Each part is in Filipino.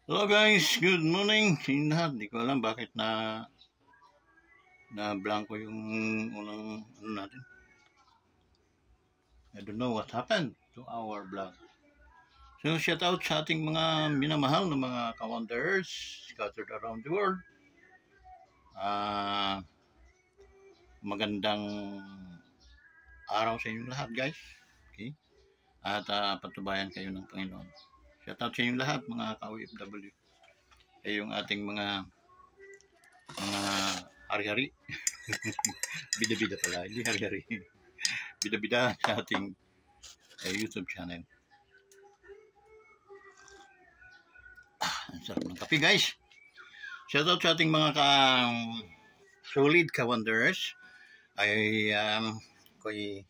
Hello guys, good morning sa inyo lahat. Di ko alam bakit na blanco yung unang ano natin. I don't know what happened to our vlog. So shout out sa ating mga minamahal na mga ka-wonders scattered around the world. Magandang araw sa inyong lahat guys. Okay? At patubayan kayo ng Panginoon. Shout out sa inyong lahat mga ka-OFW. Yung ating mga hari-hari. Bida-bida pala, hindi hari-hari. Bida-bida sa ating YouTube channel. Ang sarap ng kape guys. Shoutout sa ating mga solid ka-wonders. Ay ko'y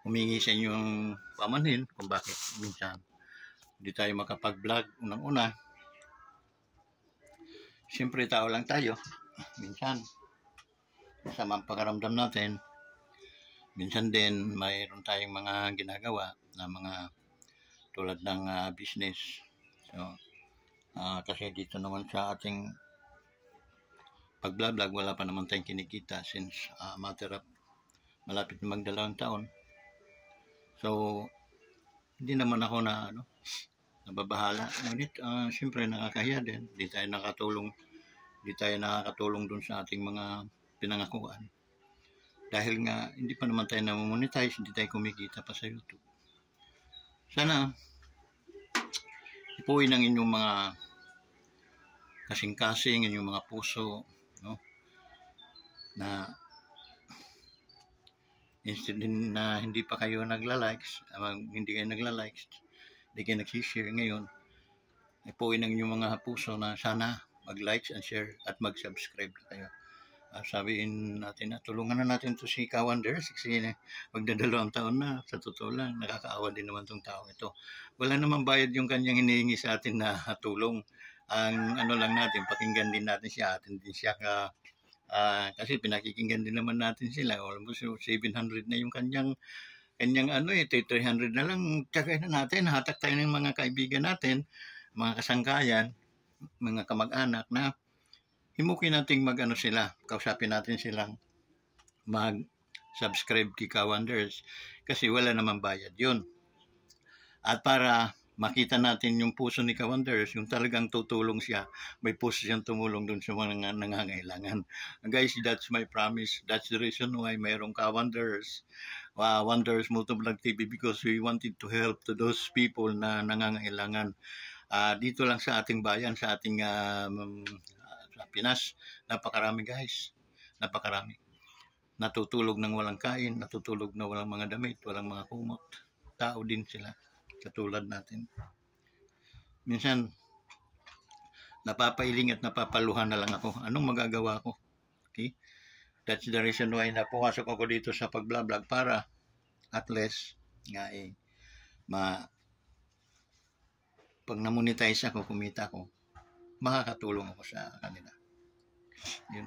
humingi sa inyong pamanhin kung bakit minsan hindi tayo makapag-vlog unang-una. Siyempre tao lang tayo. Minsan sama ang pakaramdam natin. Minsan din mayroon tayong mga ginagawa na mga tulad ng business. So, kasi dito naman sa ating pag-vlog wala pa naman tayong kinikita since matter of malapit na magdalawang taon. So, hindi naman ako nababahala. Ngunit, siyempre nakakahiya din. Hindi tayo nakakatulong dun sa ating mga pinangakuan. Dahil nga, hindi pa naman tayo na-monetize, hindi tayo kumikita pa sa YouTube. Sana, ipuin ang inyong mga kasing-kasing, inyong mga puso, no? Na instead na hindi pa kayo nagla-likes, hindi kayo nagla-likes, hindi kayo nagsishare ngayon, ipuin ang inyong mga puso na sana mag-likes and share at mag-subscribe na kayo. Sabihin natin na tulungan na natin to si ka-wonders kasi magdadalawang taon na, sa totoo lang nakakaawa din naman tong tao ito. Wala namang bayad yung kanyang hinihingi sa atin na tulong. Ang ano lang natin, pakinggan din natin siya, atin din siya kasi pinakikinggan din naman natin sila. Almost 700 na yung kanyang 300 na lang tsagay na natin, hatak tayo ng mga kaibigan natin, mga kasangkayan, mga kamag-anak na himukin nating sila, kausapin natin silang mag-subscribe kay ka-wonders kasi wala namang bayad yun. At para makita natin yung puso ni ka-wonders, yung talagang tutulong siya, may puso siyang tumulong dun sa mga nangangailangan. Guys, that's my promise. That's the reason why mayroong ka-wonders. Wonders Motovlog TV because we wanted to help to those people na nangangailangan. Dito lang sa ating bayan, sa ating sa Pinas, napakarami guys, napakarami. Natutulog ng walang kain, natutulog na walang mga damit, walang mga kumot. Tao din sila, katulad natin. Minsan, napapailing at napapaluhan na lang ako. Anong magagawa ko? Okay? That's the reason why napukasok ako dito sa pag-vlog para at least nga pag na-monetize ako, kumita ako, makakatulong ako sa kanila. Yun.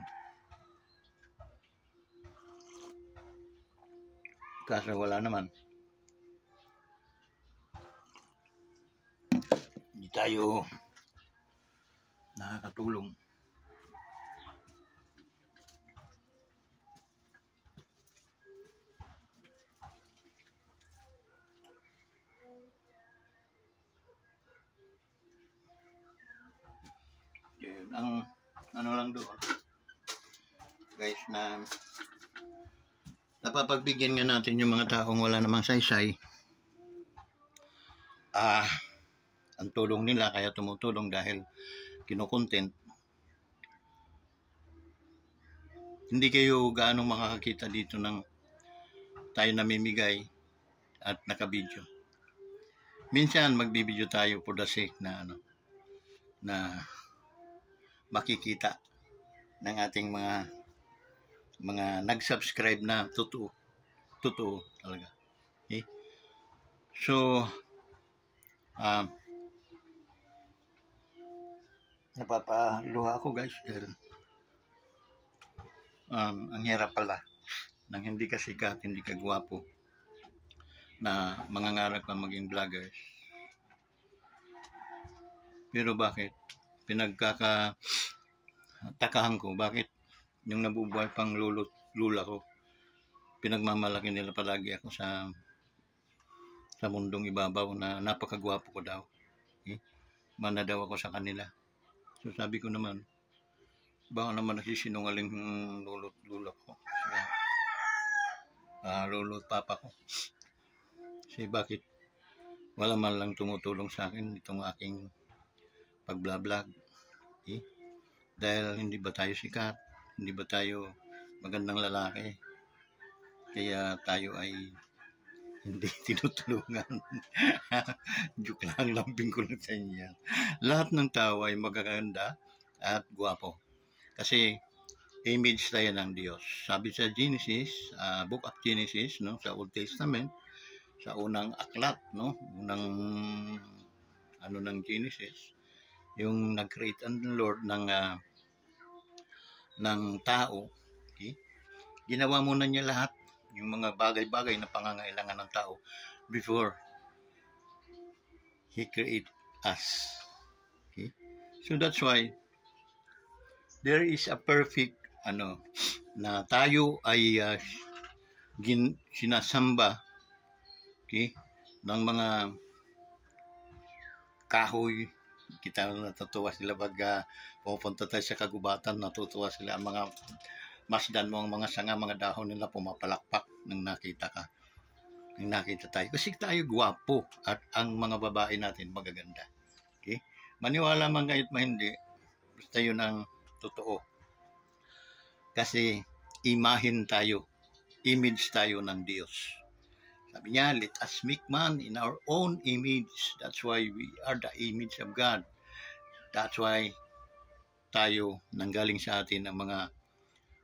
Kaso wala naman. Hindi tayo nakakatulong. Yun. Ang lang doon guys na napapagbigyan nga natin yung mga taong wala namang saysay. Ang tulong nila kaya tumutulong dahil kinokontent. Hindi kayo gaano makakakita dito ng tayo namimigay at nakabidyo. Minsan magbibideo tayo for the sake na makikita ng ating mga nag-subscribe na totoo talaga. Okay? So napapaluha ako guys dahil ang hirap pala nang hindi ka sikat, hindi ka gwapo na mangangarap ka maging vloggers. Pero bakit? Pinagkakatakahan ko, bakit yung nabubuhay pang lula ko, pinagmamalaki nila palagi ako sa mundong ibabaw na napakagwapo ko daw. Mana daw ako sa kanila. So sabi ko naman, baka naman nagsisinungaling lula ko. Lolo't papa ko. Kasi bakit wala man lang tumutulong sa akin itong aking pag-vlog. Dahil hindi ba tayo sikat? Hindi ba tayo magandang lalaki? Kaya tayo ay hindi tinutulungan. Joke lang, lambing ko lang sa inyo. Lahat ng tao ay magaganda at gwapo. Kasi image tayo ng Diyos. Sabi sa Genesis, Book of Genesis, no, sa Old Testament, sa unang aklat, no, unang ng Genesis, yung nag-create ang Lord ng tao, okay? Ginawa muna niya lahat yung mga bagay-bagay na pangangailangan ng tao before He create us. Okay? So that's why there is a perfect na tayo ay sinasamba, okay, ng mga kahoy. Kita natutuwa sila pag pupunta tayo sa kagubatan, natutuwa sila ang mga masdan mo, ang mga sanga, mga dahon nila pumapalakpak nang nakita tayo. Kasi tayo gwapo at ang mga babae natin magaganda. Okay? Maniwala man kahit hindi, basta yun ang totoo. Kasi imahin tayo, image tayo ng Diyos. Sabi niya, let us make man in our own image. That's why we are the image of God. That's why tayo nanggaling sa atin ang mga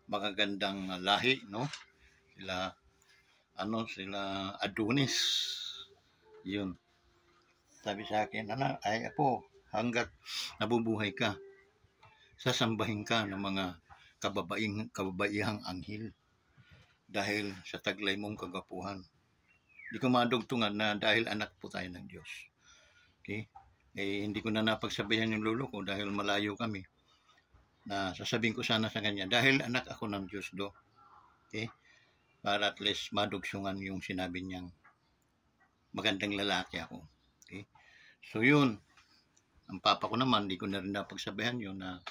magagandang lahi, no? Sila Adonis. Yun. Sabi sa akin, apo, hanggat nabubuhay ka, sasambahin ka ng mga kababaihang anghel dahil sa taglay mong kagapuhan. Hindi ko madugtungan na dahil anak po tayo ng Diyos. Okay? Hindi ko na napagsabihan yung lolo ko dahil malayo kami. Na sasabihin ko sana sa kanya, dahil anak ako ng Diyos do. Okay? Para at least madugsungan yung sinabi niyang magandang lalaki ako. Okay? So yun, ang papa ko naman, hindi ko na rin napagsabihan yun na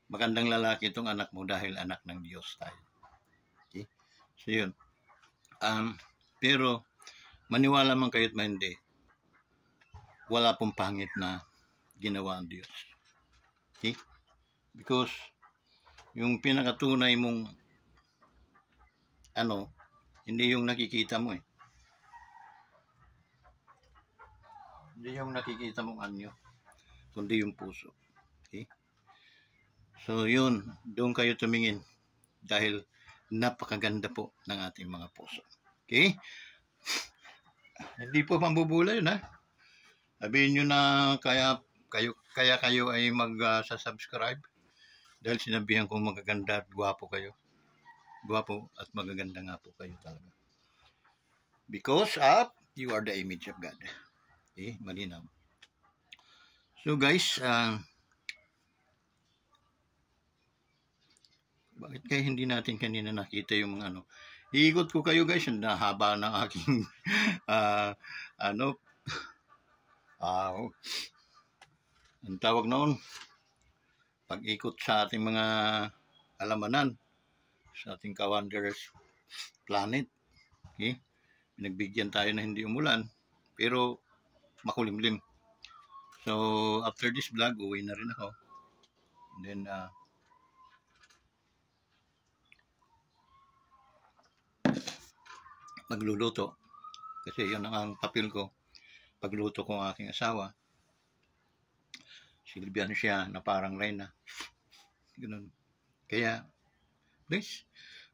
magandang lalaki itong anak mo dahil anak ng Diyos tayo. Okay? So yun. Pero maniwala man kayo't hindi, wala pong pangit na ginawa ang Diyos. Okay? Because yung pinakatunay mong hindi yung nakikita mo Hindi yung nakikita mong anyo, kundi yung puso. Okay? So yun, doon kayo tumingin dahil napakaganda po ng ating mga puso. Okay? Hindi po pambubula yun, ha? Sabihin nyo na kaya kayo ay mag-subscribe dahil sinabihan ko magaganda at gwapo kayo. Gwapo at magaganda nga po kayo talaga. Because you are the image of God. Okay? Malinaw. So guys, bakit kaya hindi natin kanina nakita yung mga Iikot ko kayo guys, nahaba ng aking ang tawag noon, pag-ikot sa ating mga alamanan, sa ating ka-Wanderers planet. Okay? Pinagbigyan tayo na hindi umulan, pero makulimlim. So, after this vlog, uwi na rin ako. And then, magluluto. Kasi yun ang papel ko. Pagluto ko ang aking asawa. Silbihan siya na parang Reyna. Ganun. Kaya, please,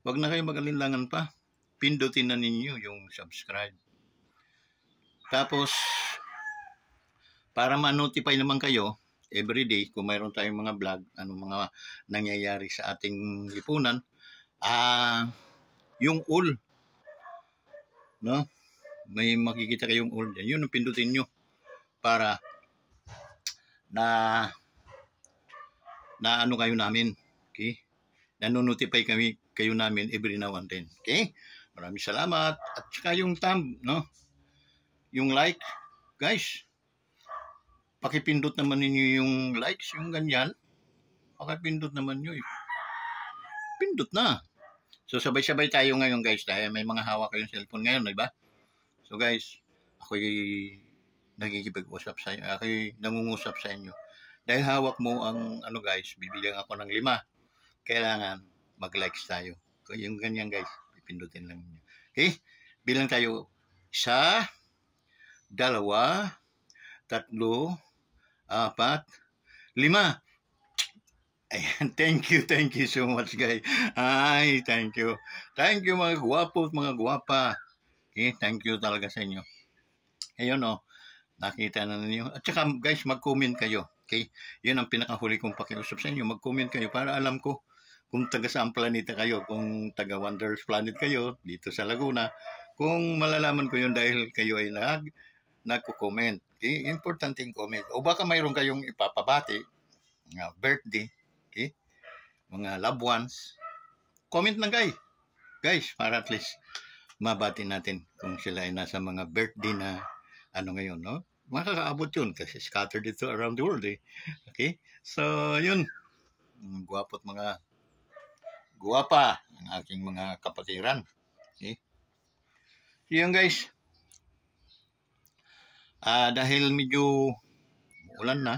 wag na kayo mag-alinlangan pa. Pindutin na ninyo yung subscribe. Tapos, para ma-notify naman kayo, everyday, kung mayroon tayong mga vlog, mga nangyayari sa ating lipunan, yung all, no? May makikita kayong all dyan. Yun ang pindutin nyo para na ano kayo namin. Okay? Nanonotify kayo namin every now and then. Okay? Maraming salamat. At saka yung thumb, no? Yung like, guys, pakipindot naman ninyo yung likes, yung ganyan. Pakipindot naman nyo. Pindot na. So, sabay-sabay tayo ngayon, guys. Dahil may mga hawak kayong cellphone ngayon, di ba? So, guys, ako'y nagkikipag-usap sa inyo. Ako'y nangungusap sa inyo. Dahil hawak mo ang, guys, bibigyan ako ng 5. Kailangan mag-likes tayo. Kung yung ganyan, guys, pipindutin lang niyo. Okay? Bilang tayo 1, 2, 3, 4, 5. Ayan, thank you so much, guys. Ay, thank you. Thank you, mga gwapo at mga gwapa. Okay, thank you talaga sa inyo. Ayun, nakita na ninyo. At saka, guys, mag-comment kayo. Okay, yun ang pinakahuli kong pakiusap sa inyo. Mag-comment kayo para alam ko kung taga saan planeta kayo. Kung taga Wonders Planet kayo, dito sa Laguna. Kung malalaman ko yun dahil kayo ay nagko-comment. Okay, importante yung comment. O baka mayroon kayong ipapabati, birthday, okay, mga loved ones. Comment lang kayo, guys, para at least mabati natin kung sila ay nasa mga birthday na ngayon, no? Makakaabot yun kasi scattered dito around the world, eh. Okay? So, yun. Guwapo't mga guwapa ang aking mga kapatiran. Okay? So, yun, guys. Dahil medyo ulan na,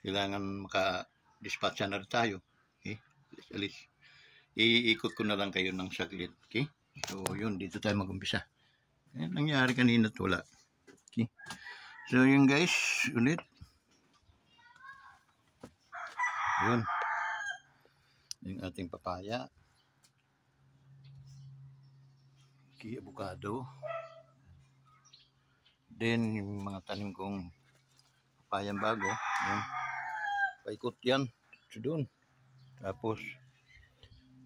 kailangan maka-dispatcha na rin tayo. Okay? Alis. Iikot ko na lang kayo ng saglit. Okay? So, yun. Dito tayo mag-umpisa. Nangyari kanina at wala. Okay? So, yun, guys. Ulit. Yun. Yung ating papaya. Okay, avocado. Then, yung mga tanim kong papayang bago. Yun. Paikot yan. So, doon. Tapos,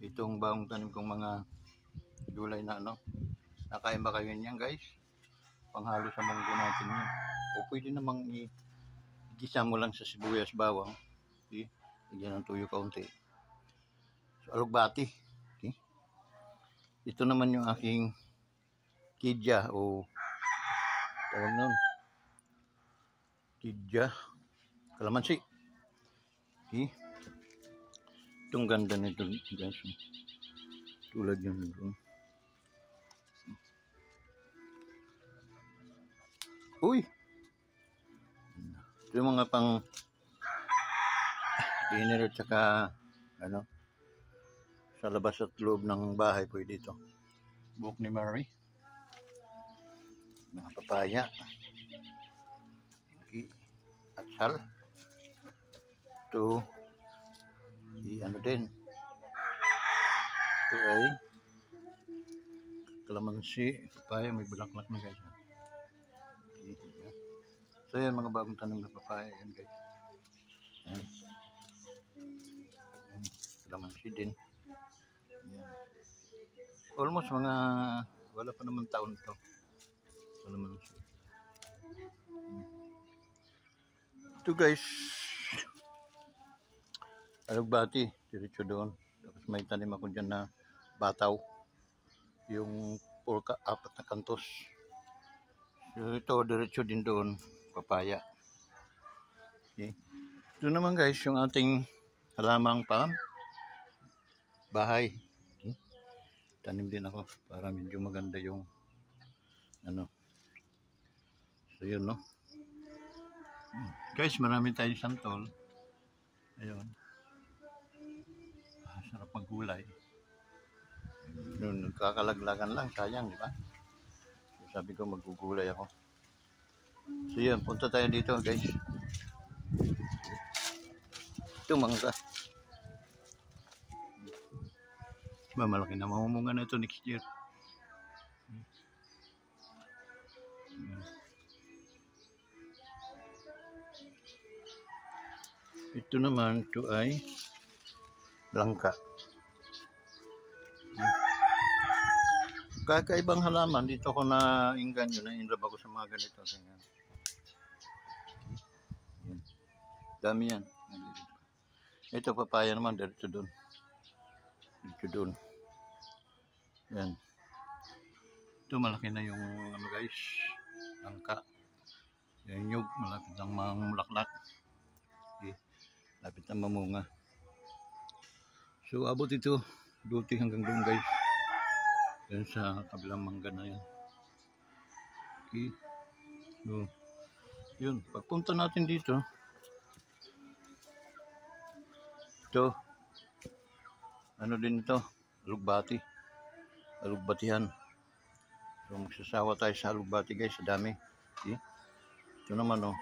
itong bagong tanim kong mga gulay na nakain ba kayo niyan, guys? Panghalo sa munggo natin yan. O pwede namang igisa mo lang sa sibuyas bawang. Okay? Lagyan ng tuyo kaunti. So, alugbati. Okay? Ito naman yung aking kidya o tawag nun. Kidya. Kalamansi. Okay? Itong ganda nito, guys. Tulad yun doon. Uy! Ito yung mga pang dinner at saka sa labas at loob ng bahay pwede ito. Buhok ni Mary. Mga papaya. Okay. Atsal. Ito. Din. Ito ay kalamansi. Papaya. May bulaklak na, guys. Okay. So yan, mga bagong tanim na papaya. Yan, guys. Yan. Kalamansi din. Yan. Almost mga wala pa naman taon ito. Kalamansi. Ito, guys. Alugbati. Diretso doon. Tapos may tanim ako dyan na bataw. Yung 4 na kantos. So ito, diretso din doon. Papaya. Okay. Ito naman, guys, yung ating halamang bahay. Okay. Tanim din ako para medyo maganda yung so yun, no? Guys, marami tayong santol. Ayun. Sarap maggulay. Noon, nagkakalaglagan lang. Sayang, di ba? So, sabi ko, maggugulay ako. So yun, punta tayo dito, guys. Ito, mangga. Malaki na mamumunga na ito next year. Ito naman, ito ay langka. kakaibang halaman. Dito ko na inganyo, na inlove ako sa mga ganito. Tingnan. Yan. Dami yan. Ito papaya naman, dito doon. Dito doon. Yan. Ito malaki na yung ano guys, langka. Yung nyug, malapit ng mga mulaklak. Okay. Lapit na mamunga. So abot ito, duty hanggang doon guys. Yan sa kabilang mangga na yan. Okay. So, yun, pagpunta natin dito, ito, ano din ito, alugbati, alugbatihan. So magsasawa tayo sa alugbati guys, sa dami. Okay. Ito naman oh,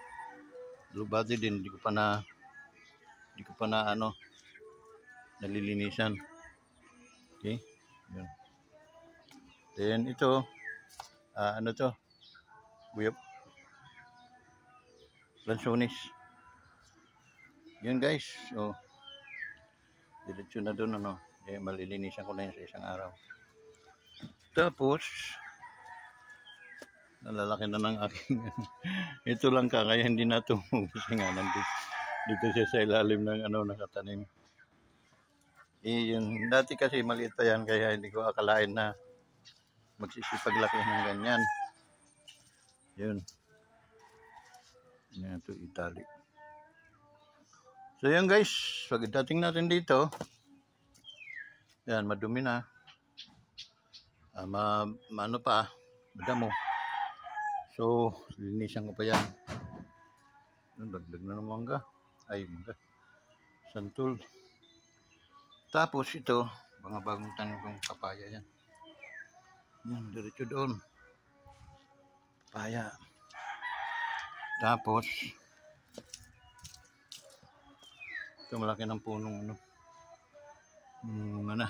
alugbati din, hindi ko pa na ano, nalilinisan. Okay. Yun. Then ito, ano to, guyap, lansones. Yun guys, so diretso na doon ano, malilinisan ko na yun sa isang araw. Tapos nalalaki na ng aking ito lang kaya hindi na ito kasi nga dito siya sa ilalim ng ano, nakatanim. Yun, dati kasi maliit pa yan kaya hindi ko akalain na magsisipaglaki ng ganyan. Yun. Yan ito, itali. So yan guys, pagdating natin dito, yan, madumi na. Ano pa, madamo. So, linisan ko pa yan. Dagdag na ng mangga. Ay, mangga. Santol. Tapos ito, mga bagong tanim kong papaya yan. Yan, diretso doon. Papaya. Tapos, ito malaki ng punong ano. Ano.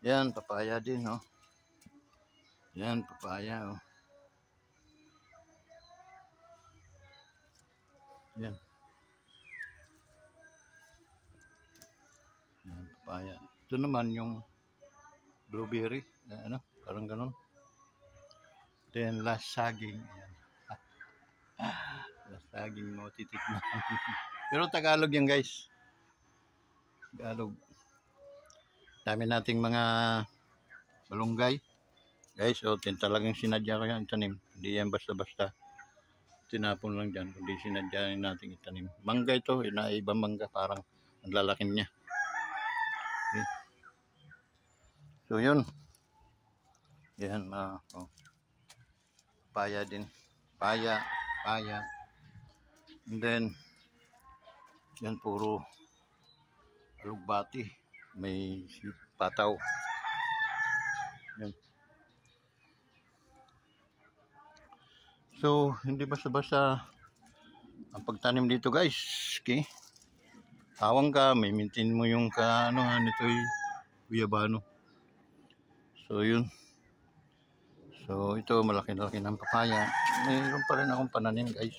Yan, papaya din, oh. Yan, papaya, oh. Yan. Yan, papaya. Ito naman yung blueberry, ano, parang ganun. Then, last saging. Yan. Last saging mo, titikman. Pero Tagalog yan, guys. Tagalog. Dami nating mga malunggay. Guys, so talagang sinadya ko yan itanim. Hindi yan basta-basta tinapon lang dyan. Kundi sinadya natin itanim. Mangga ito, ibang mangga, parang ang lalaki niya. Okay. So yun. Yan, oh. Paya din. Paya. And then, yan puro alugbati. May pataw. Yan. So, hindi basta-basta ang pagtanim dito guys. Okay? Hawang ka, may maintain mo yung nito yung guyabano. So, yun. So, ito malaki-laki ng papaya. Mayroon pa rin akong pananim guys.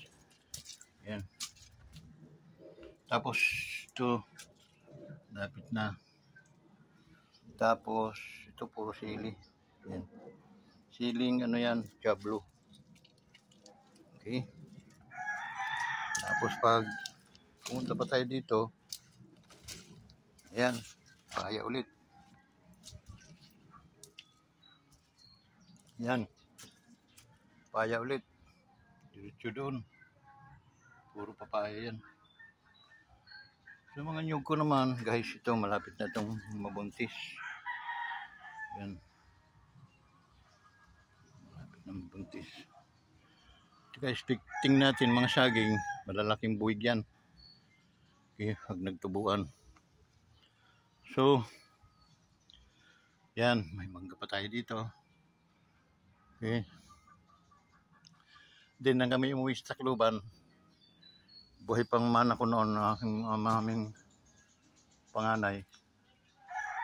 Yan. Tapos, ito, lapit na. Tapos, ito puro sili. Yan. Siling, ano yan, jablo. Okay. Tapos pag pumunta pa tayo dito, ayan, papaya ulit. Yan. Papaya ulit. Diretso doon. Puro papaya yan. Sa mga nyug ko naman, guys, ito malapit na itong mabuntis. Yan. Malapit na mabuntis. Guys, tingnan natin mga saging, malalaking buwig yan. Okay, pag nagtubuan. So, yan, may mangga pa tayo dito. Okay. Din nang kami umuwi sa Tacloban, buhay pang mana ko noon, aking aming panganay.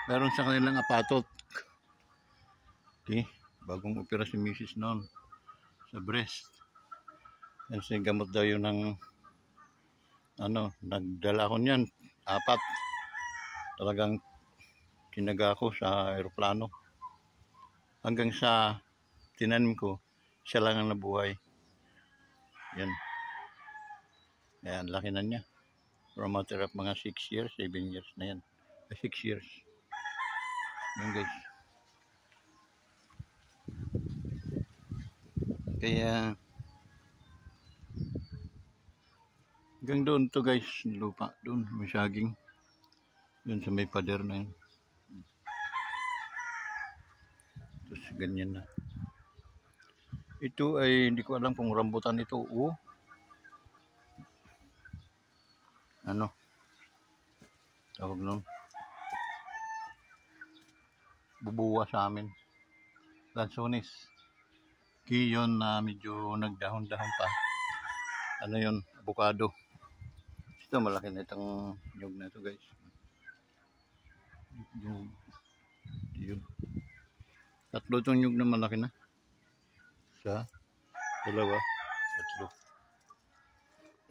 Meron sa kanilang apatot. Okay, bagong opera si Mrs. noon sa breast. Kasi gamot daw yun ng nagdala ko niyan, 4. Talagang kinaga ko sa aeroplano. hanggang sa tinanim ko, siya lang ang nabuhay. Yan. Ayan, laki na niya. From a matter of mga 6 years, 7 years na yan. 6 years. Yan guys. Kaya hanggang doon to guys, lupa doon, may saging. Doon sa may pader na yun. Tapos ganyan na. Ito ay hindi ko alam kung rambutan ito o ano tawag nun, bubuwa sa amin, lansones. Yun na medyo nagdahon-dahon pa. Ano yun, avocado. Ito malaki na itong nyug na ito guys. Yun. Tatlo itong nyug na malaki na. Isa, dalawa, tatlo.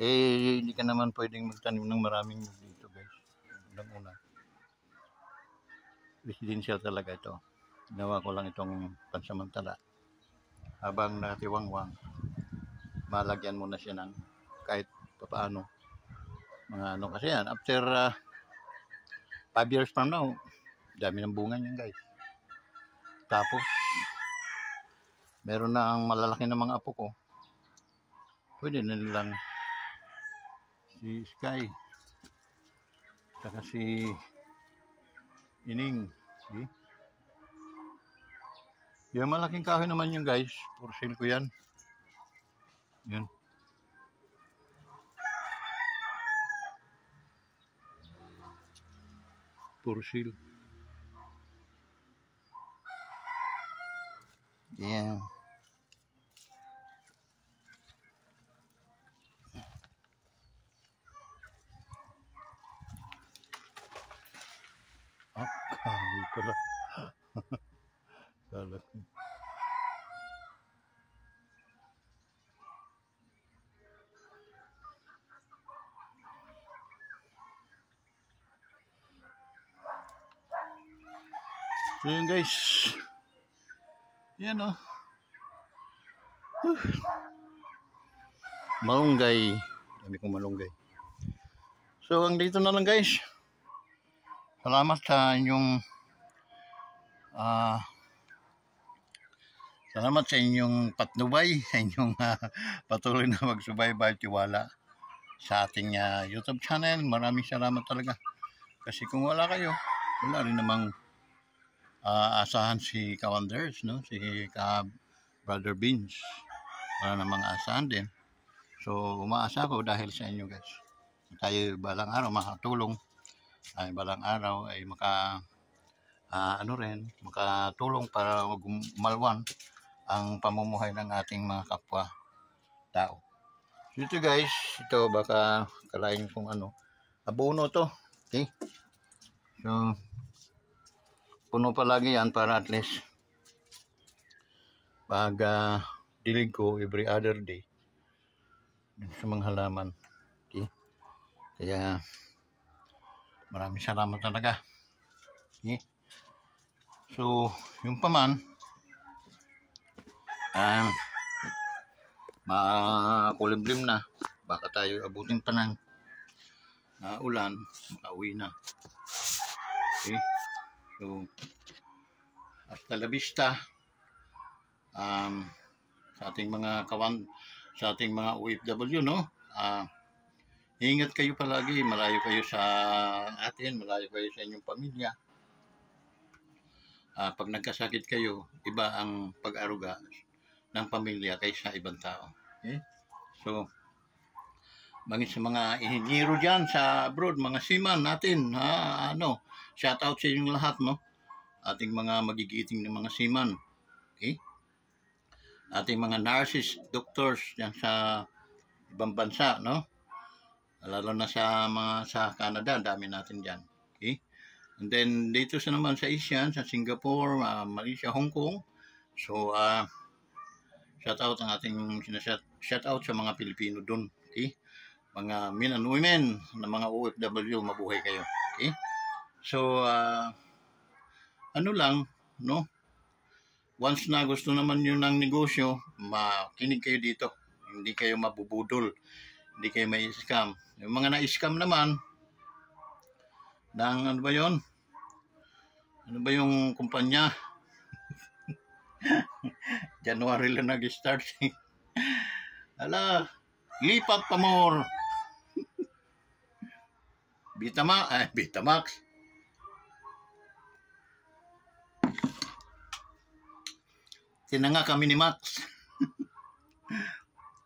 Hindi ka naman pwedeng magtanim ng maraming nyug dito guys. Unang-una. Residential talaga ito. Ginawa ko lang itong pansamantala. Habang nakatiwangwang, malagyan mo na siya ng kahit papaano. Mga ano kasi yan, after 5 years from now, dami ng bunga niyan guys. Tapos, meron na ang malalaki na mga apo ko. Pwede na nilang si Sky, saka si Ining. See? Yung malaking kahoy naman yun guys, for sale ko yan. Yun. For sale. Yeah. Kahoy pala. Kala ko. So yun guys. Yan o. Malunggay. Dami kong malunggay. So ang dito na lang guys. Salamat sa inyong salamat sa inyong patnubay, sa inyong patuloy na magsubaybay, tiwala sa ating YouTube channel. Maraming salamat talaga. Kasi kung wala kayo, wala rin namang asahan si Kawanders, no? Si Brother Beans. Wala namang asahan din. So, umaasa ko dahil sa inyo guys. Tayo balang araw makatulong. Ay balang araw ay makatulong para gumalwan ang pamumuhay ng ating mga kapwa tao. So ito guys, ito baka kalain kung ano, abono to. Okay? So puno palagi yan para at least pag dilig ko every other day sa mga halaman. Okay? Kaya maraming salamat talaga. Okay? So yung paman makulimlim na, baka tayo abutin pa ng ulan, makauwi na. Okay? So hasta la vista sa ating mga sa ating mga OFW, no? Ingat kayo palagi, malayo kayo sa atin, malayo kayo sa inyong pamilya. Pag nagkasakit kayo, iba ang pag-aruga ng pamilya kaysa ibang tao. Okay? So, bangit sa mga inhinyero dyan sa abroad, mga seaman natin, shout out sa inyong lahat, no? Ating mga magigiting na mga seaman. Okay? Ating mga nurses, doctors dyan sa ibang bansa, no? Lalo na sa Canada, dami natin dyan. Okay? And then, dito naman sa Asia, sa Singapore, Malaysia, Hong Kong. So, shout out ang ating shout out sa mga Pilipino doon. Okay? Mga men and women na mga OFW, mabuhay kayo. Okay? So ano lang, no? once na gusto naman nyo ng negosyo, makinig kayo dito. Hindi kayo mabubudol. Hindi kayo may scam. Yung mga na-scam naman, ng ano ba yun? Ano ba yung kumpanya? January lang nag-start. Ala, lipat pa more. Betamax. Tinanga kami ni Max.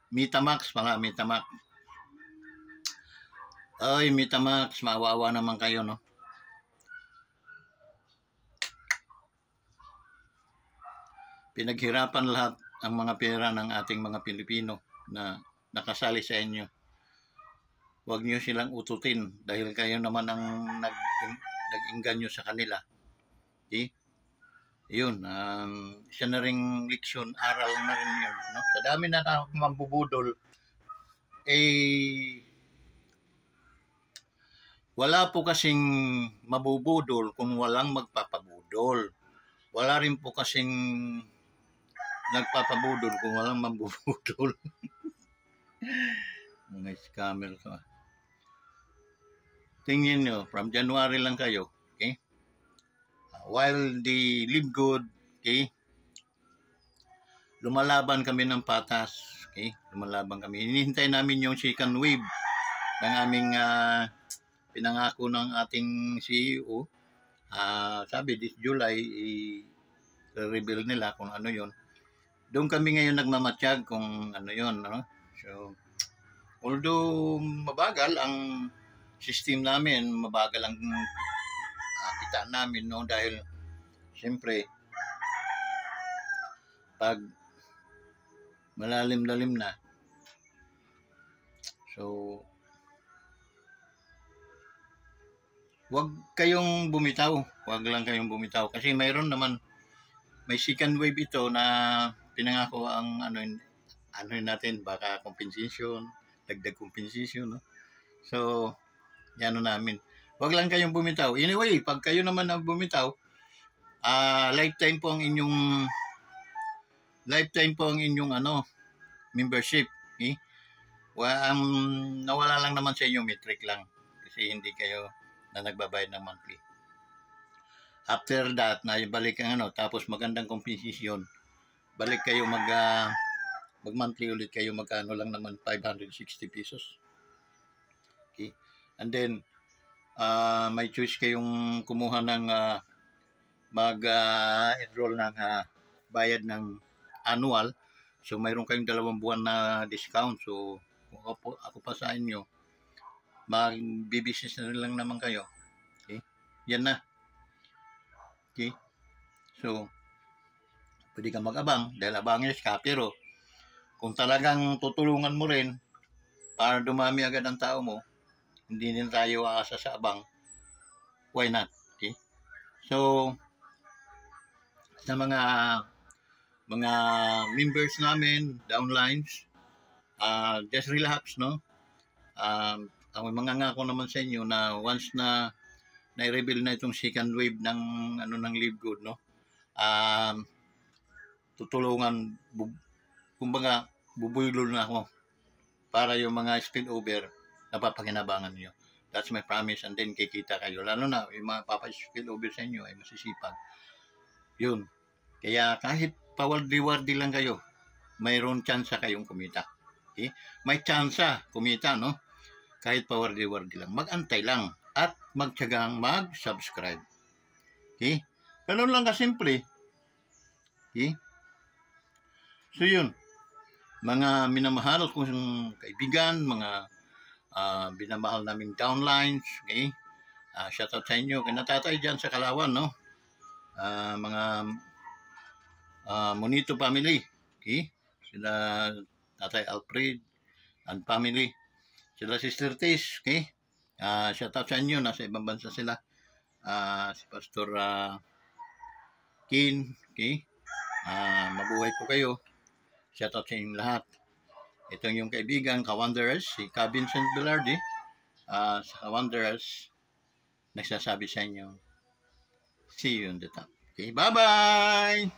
Metamax pala, Metamax. Ay, Metamax, maawawa naman kayo, no? Pinaghirapan lahat ang mga pera ng ating mga Pilipino na nakasali sa inyo. Huwag niyo silang ututin dahil kayo naman ang nag-inganyo sa kanila. Okay? Yun, isa na ring leksyon, aral na rin yun. No? Sa dami na mambubudol, wala po kasing mabubudol kung walang magpapabudol. Wala rin po kasing nagpapabudol kung walang mambubudol. Mga scammer ko. Tingin nyo, from January lang kayo, okay? While they live good, okay? Lumalaban kami ng patas, okay? Lumalaban kami. Hinihintay namin yung second wave ng aming pinangako ng ating CEO. Sabi, this July, i-reveal nila kung ano yon. Doon kami ngayon nagmamatsyag kung ano yon, no? So, although mabagal ang system namin, mabagal ang kita namin, no? Dahil siyempre pag malalim-lalim na, so wag kayong bumitaw, wag lang kayong bumitaw kasi mayroon naman, may second wave ito na pinangako ang ano natin, baka compensation, dagdag compensation, no? So yan namin. Wag lang kayong bumitaw. Anyway, pag kayo naman na bumitaw, lifetime po ang inyong membership. Okay? Nawala lang naman sa inyo, metric lang. Kasi hindi kayo na nagbabayad ng monthly. After that, na balik ang tapos magandang compensation, balik kayo mag-monthly ulit kayo, magkano lang naman, 560 pesos. Okay? And then, may choice kayong kumuha ng mag-enroll ng bayad ng annual. So, mayroon kayong 2 buwan na discount. So, ako pa sa inyo, mag-business na lang naman kayo. Okay? Yan na. Okay? So, pwede kang mag-abang dahil abangis ka. Pero, kung talagang tutulungan mo rin para dumami agad ang tao mo, hindi din tayo aasa sa abang, why not? Okay? So, sa mga members namin, downlines, just relax, no? Ang mga ngako naman sa inyo na once na na-reveal na itong second wave ng Live Good, no? Tutulungan, kumbaga, bubuylo na ako para yung mga spillover napapakinabangan nyo. That's my promise, and then kikita kayo. Lalo na, yung mga papa-spillover sa inyo ay masisipag. Yun. Kaya kahit pawaldi-wardi lang kayo, mayroon tsansa kayong kumita. Okay? May tsansa kumita, no? Kahit pawaldi-wardi lang. Mag-antay lang at magtyagang mag-subscribe. Okay? Ganun lang kasimple. Okay? So yun. Mga minamahal kong kaibigan, mga binamahal naming downlines, okay? Shoutout sa inyo, kinatatay dyan sa Kalawan, no? Mga Monito family, okay? Sila Tatay Alfred and family, sila Sister Tis, okay? Shoutout sa inyo, nasa ibang bansa sila. Si Pastor Kin, okay? Mabuhay po kayo. Shoutout sa inyong lahat. Itong yung kaibigan, Ka-Wanderers, si Cabin St. Belardi, sa Ka-Wanderers, nagsasabi sa inyo, see you on the top. Okay, bye-bye!